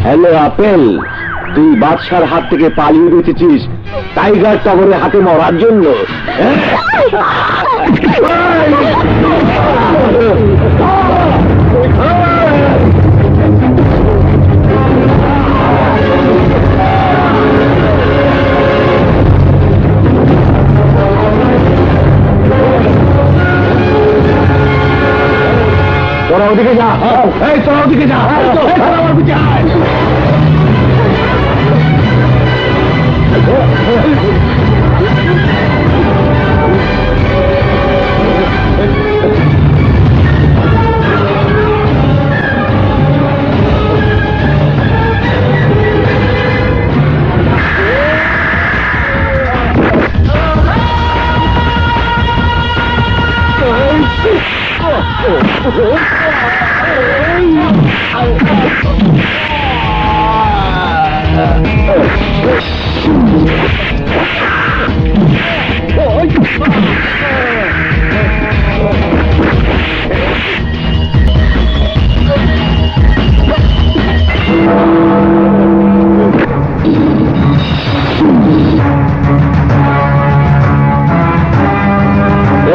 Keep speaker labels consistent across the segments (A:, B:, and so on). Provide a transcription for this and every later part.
A: Hello apple, তুই বাদশার হাত থেকে পালিয়ে বেঁচেছিস টাইগার টগরের হাতে মরার জন্য। তোরা ওদিকে যা, এই তোরা ওদিকে যা, আমার পিছে আয়।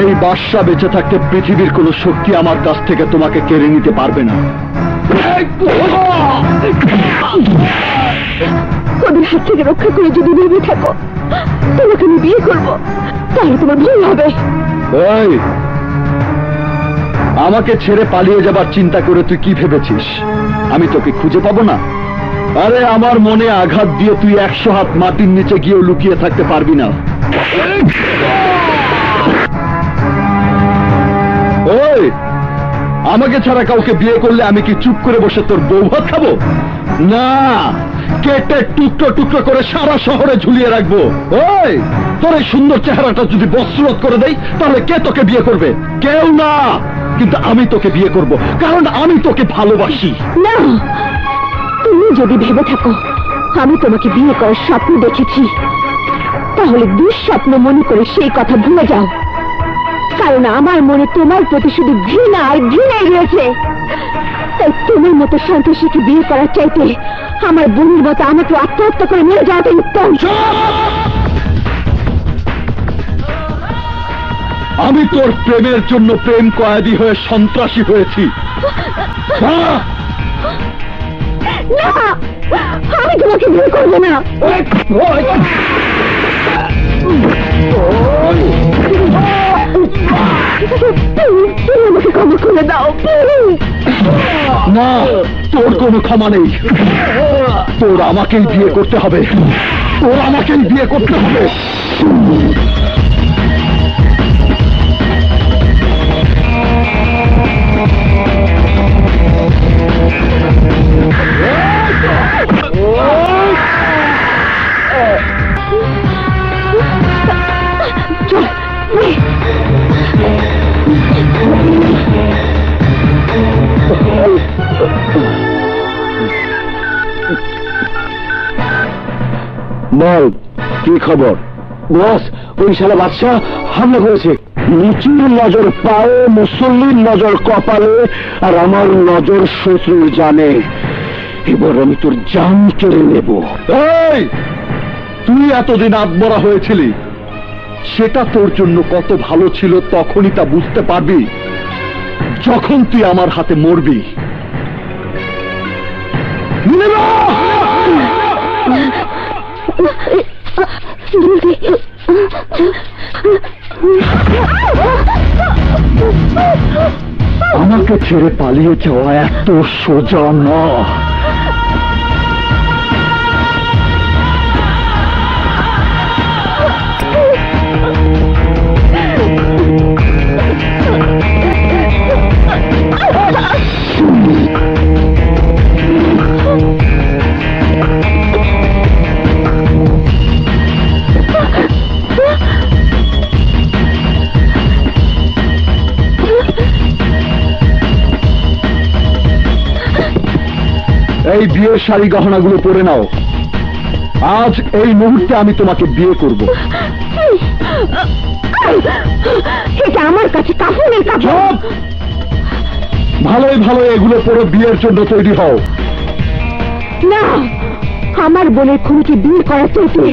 A: এই বাদশা বেঁচে থাকতে পৃথিবীর কোন শক্তি আমার কাছ থেকে তোমাকে কেড়ে নিতে পারবে না।
B: ওদের হাত থেকে রক্ষা করে যদি ভেবে থাকো তোমাকে আমি বিয়ে করবো, তাহলে তোমার ভুল হবে।
A: এই, আমাকে ছেড়ে পালিয়ে যাবার চিন্তা করে তুই কি ভেবেছিস আমি তোকে খুঁজে পাবো না? আরে আমার মনে আঘাত দিয়ে তুই 100 হাত মাটির নিচে গিয়েও লুকিয়ে থাকতে পারবি না। ওই, আমাকে ছাড়া কাউকে বিয়ে করলে আমি কি চুপ করে বসে তোর বউ ভাত খাবো? না, কেটে টুকরো টুকরো করে সারা শহরে ঝুলিয়ে রাখবো। ওই, তোর এই সুন্দর চেহারাটা যদি বস্ত্ররোধ করে দেই তাহলে কে তোকে বিয়ে করবে? কেউ না, কিন্তু আমি তোকে বিয়ে করব, কারণ আমি তোকে ভালোবাসি।
B: না, তুমি যদি ভেবে থাকো আমি তোমাকে বিয়ে করার স্বপ্ন দেখেছি, তাহলে দুঃস্বপ্ন মনে করে সেই কথা ভুলে যাও। কারণ আমার মনে তোমার প্রতি শুধু ঘৃণা আর ঘৃণাই রয়েছে। তাই তোমার মতো সন্ত্রাসীকে বিয়ে করার চাইতে আমার বোনের মতো আমাকে আত্মহত্যা করে মেরে যাওয়াটাই উত্তম।
A: আমি তোর প্রেমের জন্য প্রেম কয়েদি হয়ে সন্ত্রাসী হয়েছি।
B: না, আমি তোমাকে বিয়ে করবো না। তুমি আমাকে ক্ষমা করে দাও।
A: না, তোর কোনো ক্ষমা নেই। তোর আমাকেই বিয়ে করতে হবে, তোর আমাকেই বিয়ে করতে হবে। বল, কি খবর? বস, ওই শালা বাদশা হামলা করেছে। নিচুর নজর পায়ে, মুসল্লির নজর কপালে, আর আমার নজর শত্রুর জানে। এবার আমি তোর জান কেড়ে নেব। এই, তুই এতদিন আত্মরা হয়েছিলি, সেটা তোর জন্য কত ভালো ছিল তখনই তা বুঝতে পারবি যখন তুই আমার হাতে মরবি। আমাকে ছেড়ে পালিয়ে যাওয়া এত সোজা না। এই বিয়ের শাড়ি গহনাগুলো পরে নাও। আজ এই মুহূর্তে আমি তোমাকে বিয়ে করব।
B: এটা আমার কাছে কাফনের কাপড়।
A: ভালোই ভালো এগুলো পরে বিয়ের জন্য তৈরি হও।
B: না, আমার বোনের খুনিকে বিয়ে করার চাইতে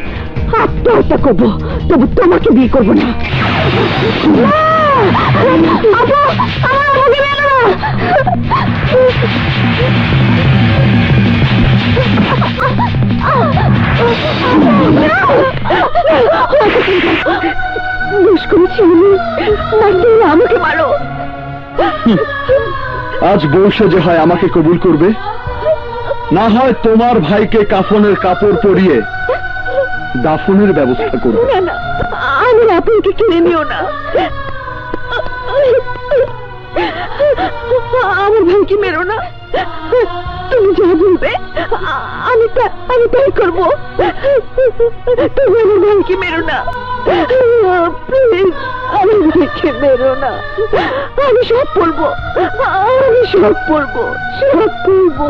B: আত্মহত্যা করবো, তবু তোমাকে বিয়ে করবো না। আমাকে মারো।
A: আজ বউসে যে হয় আমাকে কবুল করবে, না হয় তোমার ভাইকে কাফনের কাপড় পরিয়ে দাফনের ব্যবস্থা করবে।
B: না না, আমি আপনাকে কিনে নিও না। আমার ভাইকে মেরো না। তুমি যা বলবে আমি তাই করবো। তুমি আমার ভাইকে মেরো না, প্লিজ। আমার ভাইকে মেরো না। আমি সব পড়বো, আমি সব পড়বো, সব পড়বো।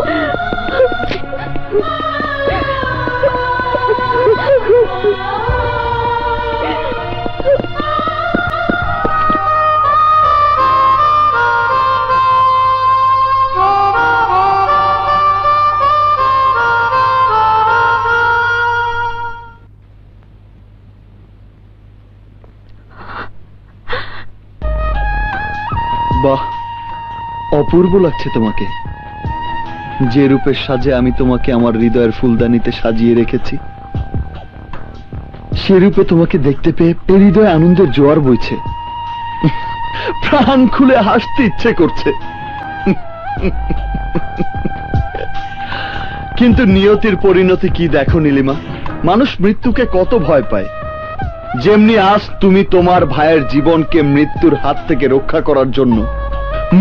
A: বাহ, অপূর্ব লাগছে তোমাকে। যে রূপের সাজে আমি তোমাকে আমার হৃদয়ের ফুলদানিতে সাজিয়ে রেখেছি, সে রূপে তোমাকে দেখতে পেয়ে হৃদয়ে আনন্দের জোয়ার বইছে। প্রাণ খুলে হাসতে ইচ্ছে করছে। কিন্তু নিয়তির পরিণতি কি দেখো নীলিমা, মানুষ মৃত্যুকে কত ভয় পায়। যেমনি আজ তুমি তোমার ভাইয়ের জীবনকে মৃত্যুর হাত থেকে রক্ষা করার জন্য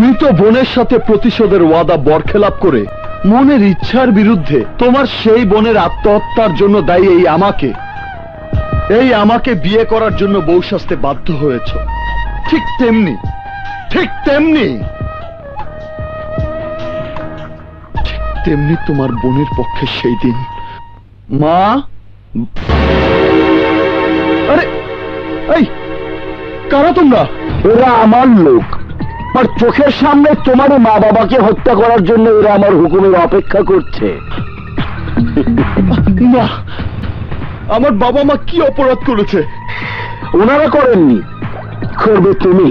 A: মৃত বোনের সাথে প্রতিশোধের ওয়াদা বরখেলাপ করে মনের ইচ্ছার বিরুদ্ধে তোমার সেই বোনের আত্মহত্যার জন্য দায়ী এই আমাকে বিয়ে করার জন্য বউ সাজতে বাধ্য হয়েছ, ঠিক তেমনি তোমার বোনের পক্ষে সেই দিন মা। আরে এই কারা তোমরা? এরা আমার লোক, আর চোখের সামনে তোমার মা বাবাকে হত্যা করার জন্য এরা আমার হুকুমের অপেক্ষা করছে। না, আমার বাবা মা কি অপরাধ করেছে? ওনারা করেননি, করবে তুমি।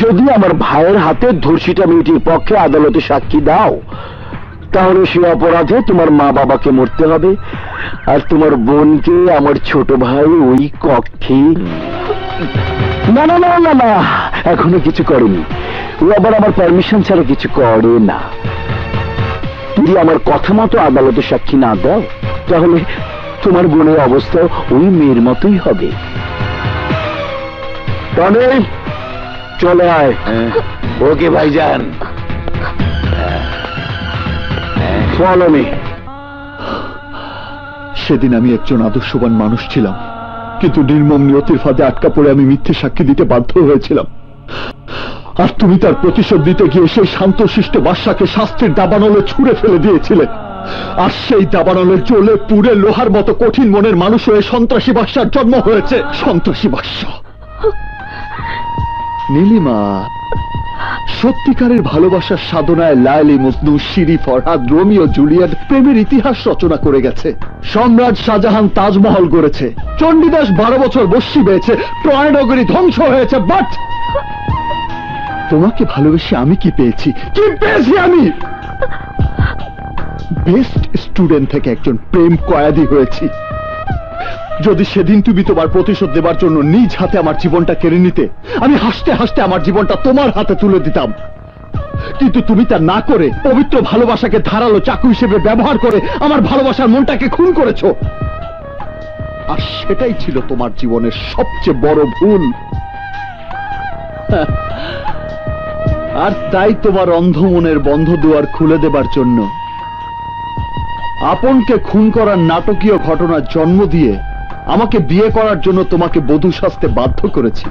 A: যদি আমার ভাইয়ের হাতে ধর্ষিতা মেয়েটির পক্ষে আদালতে সাক্ষী দাও, তাহলে সে অপরাধে তোমার মা বাবাকে মরতে হবে, আর তোমার বোনকে আমার ছোট ভাই ওই কক্ষে। না না না না না, এখনো কিছু করেনি। ও আবার আমার পারমিশন ছাড়া কিছু করে না। যদি আমার কথা মতো আদালতে সাক্ষী না দাও, তাহলে তোমার বোনের অবস্থা ওই মেয়ের মতোই হবে। তবে চলে আয়। ওকে ভাইজান, ফলো মি। সেদিন আমি একজন আদর্শবান মানুষ ছিলাম, কিন্তু নির্মম নিয়তির ফাঁদে আটকা পড়ে আমি মিথ্যে সাক্ষী দিতে বাধ্য হয়েছিলাম। আর তুমি তার প্রতিশোধ দিতে গিয়ে সেই শান্তশিষ্ট বাদশাকে শাস্তির দাবানলে ছুঁড়ে ফেলে দিয়েছিলে। আর সেই দাবানলের জ্বলে পুড়ে লোহার মতো কঠিন মনের মানুষ হয়ে সন্ত্রাসী বাদশার জন্ম হয়েছে। সন্ত্রাসী বাদশা। নীলিমা, সত্যিকারের ভালোবাসার সাধনায় লায়লি, Majnu, Siri, Farhad, Romeo, Juliet প্রেমের ইতিহাস রচনা করে গেছে। সম্রাট শাহজাহান তাজমহল গড়েছে, চণ্ডীদাস 12 বছর বস্যি পেয়েছে, ট্রয়নগরী ধ্বংস হয়েছে। বাট তোমাকে ভালোবেসে আমি কি পেয়েছি? আমি বেস্ট স্টুডেন্ট থেকে একজন প্রেম কয়েদি হয়েছি। যদি সেদিন তুমি তোমার প্রতিশোধ দেবার জন্য নিজ হাতে আমার জীবনটা কেড়ে নিতে, আমি হাসতে হাসতে আমার জীবনটা তোমার হাতে তুলে দিতাম। কিন্তু তুমি তা না করে পবিত্র ভালোবাসাকে ধারালো চাকু হিসেবে ব্যবহার করে আমার ভালোবাসার মনটাকে খুন করেছো। আর সেটাই ছিল তোমার জীবনের সবচেয়ে বড় ভুল। আর তাই তোমার অন্ধ মনের বন্ধ দুয়ার খুলে দেবার জন্য আপনকে খুন করার নাটকীয় ঘটনার জন্ম দিয়ে আমাকে বিয়ে করার জন্য তোমাকে বধূ সাজতে বাধ্য করেছি।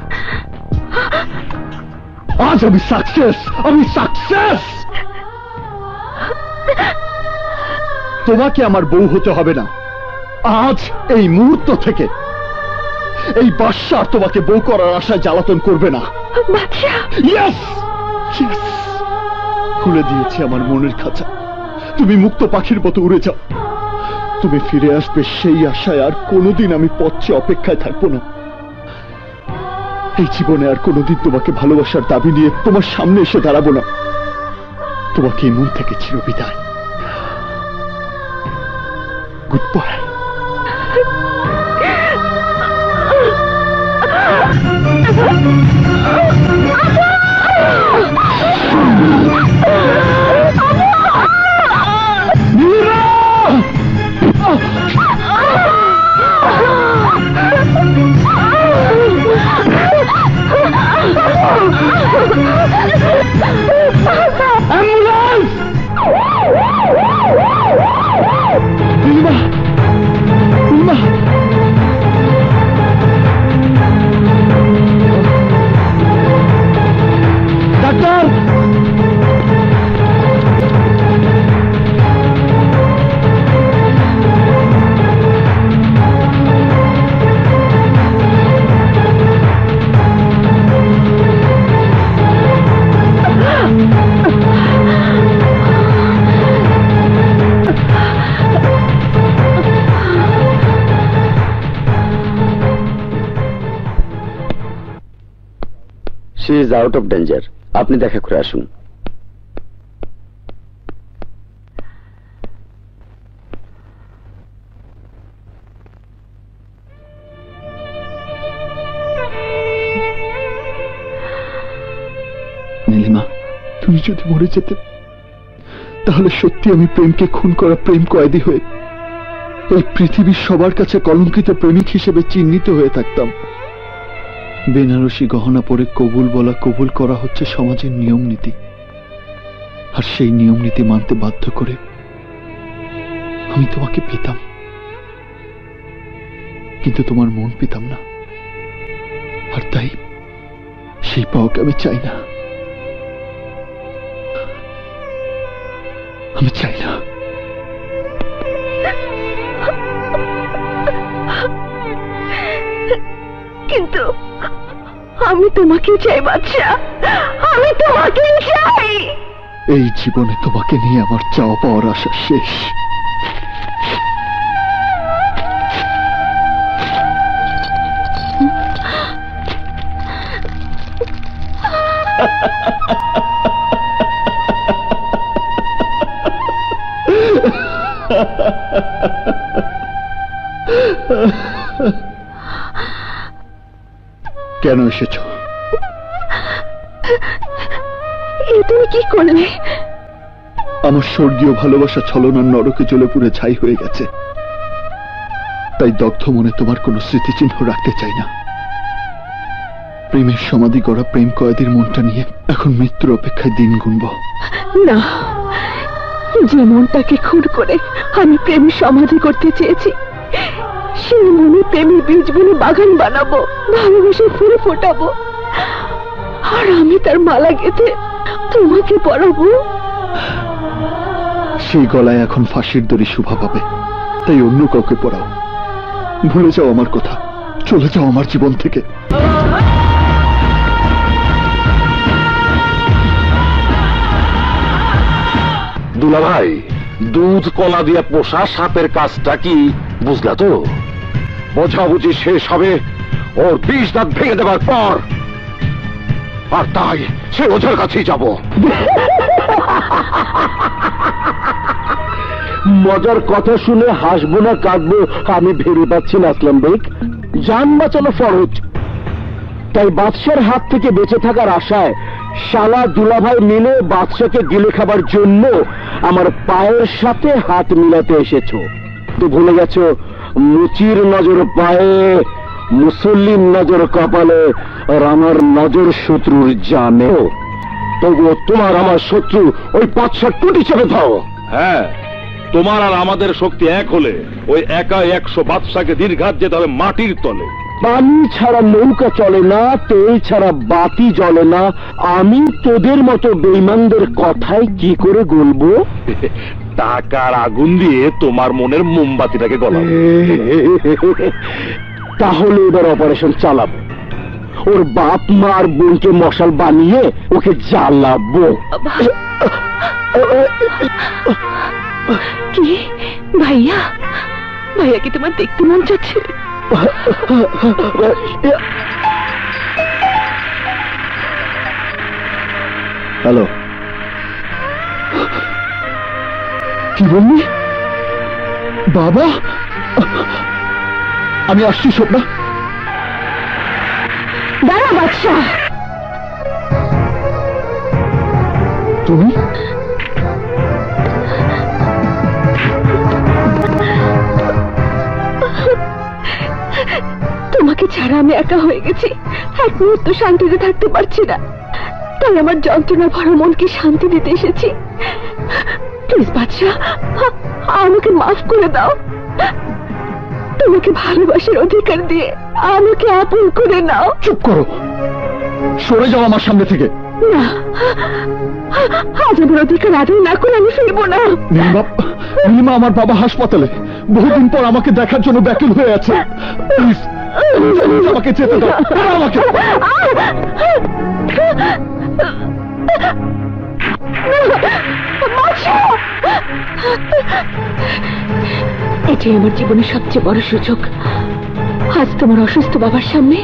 A: আজ আমি সাকসেস। তোমাকে আমার বউ হতে হবে না। আজ এই মুহূর্ত থেকে এই বাদশা আর তোমাকে বউ করার আশায় জ্বালাতন করবে না। খুলে দিয়েছি আমার মনের খাঁচা,
C: তুমি মুক্ত পাখির মতো উড়ে যাও। তুমি ফিরে আসবে সেই আশায় আর কোনোদিন আমি পথে অপেক্ষায় থাকবো না। এই জীবনে আর কোনোদিন তোমাকে ভালোবাসার দাবি নিয়ে তোমার সামনে এসে দাঁড়াবো না। তোমাকে এই মন থেকে চিরবিদায়। Good bye.
A: She is out of danger. আপনি দেখা করে আসুন।
C: নীলিমা, তুমি যদি মরে যেতে তাহলে সত্যি আমি প্রেমকে খুন করা প্রেম কয়েদি হয়ে এই পৃথিবীর সবার কাছে কলঙ্কিত প্রেমিক হিসেবে চিহ্নিত হয়ে থাকতাম। বেনারসি গহনা পরে কবুল বলা কবুল করা হচ্ছে সমাজের নিয়ম নীতি, আর সেই নিয়ম নীতি মানতে বাধ্য করে আমি তোমাকে পেতাম, কিন্তু তোমার মন পেতাম না। আর তাই সেই পাওয়াকে আমি চাই না। আমি চাই না।
B: কিন্তু আমি তোমাকে চাই বাদশা, আমি তোমাকে চাই।
C: এই জীবনে তোমাকে নিয়ে আমার চাওয়া পাওয়ার আশা শেষ। কেন এসেছ?
B: তুমি কি করলে?
C: আমার স্বর্গীয় ভালোবাসা ছলনার নরকে জ্বলে পুড়ে ছাই হয়ে গেছে, তাই দগ্ধ মনে তোমার কোনো স্মৃতিচিহ্ন রাখতে চাই না। প্রেমের সমাধি গড়া প্রেম কয়েদির মনটা নিয়ে এখন মৃত্যুর অপেক্ষায় দিন গুনব
B: না। যে মনটাকে খুন করে আমি প্রেমের সমাধি করতে চেয়েছি, সেই মনে প্রেমের বীজ বুনে বাগান বানাবো, ভালোবেসে ফুল ফোটাবো, আর আমি তার মালা গেঁথে তোমাকে পরাবো।
C: সেই গলায় এখন ফাঁসির দড়ি শোভা পাবে, তাই অন্য কাউকে পরাও। ভুলে যাও আমার কথা, চলে যাও আমার জীবন থেকে।
A: দুলাভাই, দুধ কলা দিয়া পোষা সাপের কাজটা কি বুঝলা তো? বোঝাবুঝি শেষ হবে ওর 20 দাঁত ভেঙে দেবার পর, আর তাই সে ওঝার কাছেই যাব। মজার কথা শুনে হাসবো না কাঁদবো আমি ভেবে পাচ্ছি না আসলাম বেগ। জান বাঁচানো ফরজ, তাই বাদশার হাত থেকে বেঁচে থাকার আশায় শালা দুলাভাই মিলে বাদশাকে গিলে খাবার জন্য আমার পায়ের সাথে হাত মিলাতে এসেছো। তো ভুলে গেছো মুচির নজর পায়ে, মুসল্লির নজর কপালে, আর আমার নজর শত্রুর জানে। তবুও তোমার আমার শত্রু ওই 5-7 টুটি চেপে দাও।
D: হ্যাঁ, তোমার আর আমাদের শক্তি এক হলে ওই একা 100 বাদশাকে দীর্ঘাত যেতে হবে মাটির তলে।
A: পানি ছাড়া নৌকা চলে না, তেল ছাড়া বাতি জ্বলে না। আমি তোদের মতো বেঈমানদের কথায় কি করে গলবো?
D: টাকার আগুন দিয়ে তোমার মনের মোমবাতিটাকে গলাবো।
A: তাহলে এবার অপারেশন চালাবো, ওর বাপ মা আর বোনকে মশাল বানিয়ে ওকে জ্বালাবো।
B: কি ভাইয়া? ভাইয়া কি তোমার দেখতে মন চাচ্ছে?
C: হ্যালো, কি বললি? বাবা, আমি আসছি স্বপ্না।
B: দাঁড়া বাদশাহ,
C: তুমি?
B: তোমাকে ছাড়া আমি একা হয়ে গেছি, এক মুহূর্ত শান্তিতে থাকতে পারছি না, তাই আমার যন্ত্রণা ভরা মনকে শান্তি দিতে এসেছি। প্লিজ বাদশাহ, আমাকে মাফ করে দাও। তোমাকে ভালোবাসার অধিকার দিয়ে আমাকে আপন করে নাও।
C: চুপ করো, সরে যাও আমার সামনে থেকে।
B: না, আজ আমার অধিকার আদায় না করে আমি ফিরবো না।
C: নীলিমা, আমার বাবা হাসপাতালে, বহুদিন পর আমাকে দেখার জন্য ব্যাকুল হয়ে আছে। প্লিজ আমাকে যেতে দাও, আমাকে।
B: এটাই আমার জীবনের সবচেয়ে বড় সুযোগ। আজ তোমার অসুস্থ বাবার সামনে